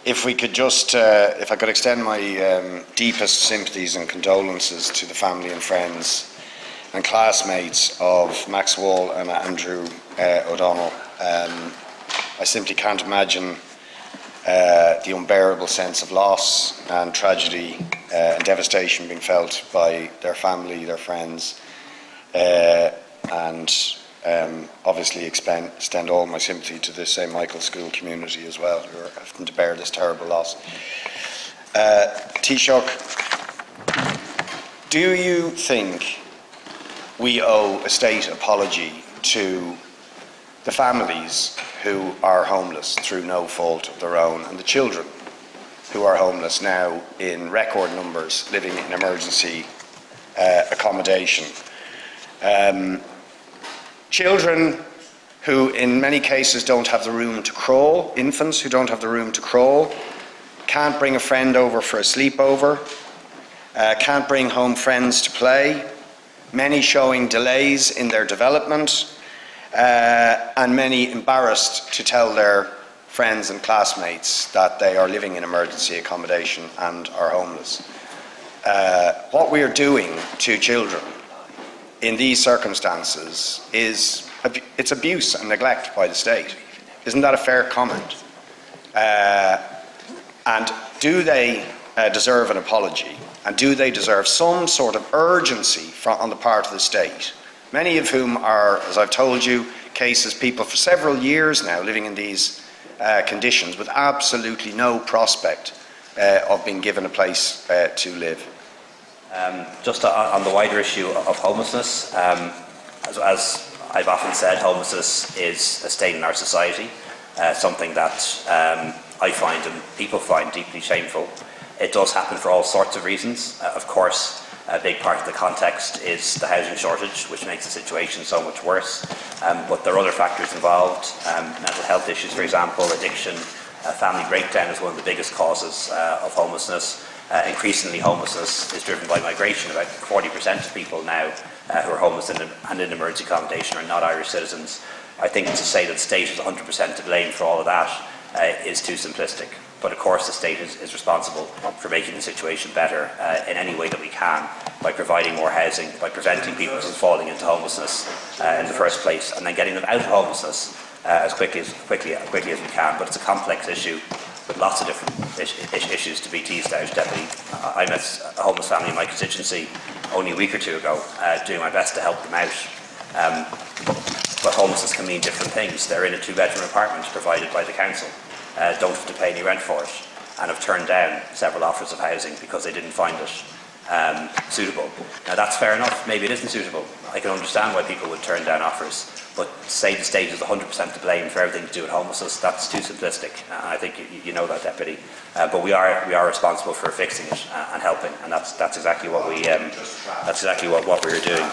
if we could just, if I could extend my deepest sympathies and condolences to the family and friends and classmates of Max Wall and Andrew O'Donnell. I simply can't imagine the unbearable sense of loss and tragedy and devastation being felt by their family, their friends, and obviously extend all my sympathy to the St. Michael's School community as well, who are having to bear this terrible loss. Taoiseach, do you think we owe a state apology to the families who are homeless through no fault of their own, and the children who are homeless now in record numbers living in emergency accommodation? Children who in many cases don't have the room to crawl, infants who don't have the room to crawl, can't bring a friend over for a sleepover, can't bring home friends to play, many showing delays in their development, and many embarrassed to tell their friends and classmates that they are living in emergency accommodation and are homeless. What we are doing to children in these circumstances is it's abuse and neglect by the state. Isn't that a fair comment? And do they deserve an apology? And do they deserve some sort of urgency on the part of the state? Many of whom are, as I've told you, cases, people for several years now living in these conditions with absolutely no prospect of being given a place to live. Just on the wider issue of homelessness, as I've often said, homelessness is a stain in our society, something that I find and people find deeply shameful. It does happen for all sorts of reasons. Of course, a big part of the context is the housing shortage, which makes the situation so much worse. But there are other factors involved, mental health issues, for example, addiction, family breakdown is one of the biggest causes of homelessness. Increasingly, homelessness is driven by migration. About 40% of people now who are homeless and in emergency accommodation are not Irish citizens. I think to say that the state is 100% to blame for all of that is too simplistic. But of course the state is responsible for making the situation better in any way that we can, by providing more housing, by preventing people from falling into homelessness in the first place, and then getting them out of homelessness as quickly as we can. But it's a complex issue with lots of different issues to be teased out. Deputy, I met a homeless family in my constituency only a week or two ago, doing my best to help them out. But homelessness can mean different things. They're in a 2-bedroom apartment provided by the council. Don't have to pay any rent for it, and have turned down several offers of housing because they didn't find it suitable. Now that's fair enough, maybe it isn't suitable. I can understand why people would turn down offers, but to say the state is 100% to blame for everything to do with homelessness, that's too simplistic. I think you know that, Deputy. But we are responsible for fixing it and helping, and that's exactly what we are doing.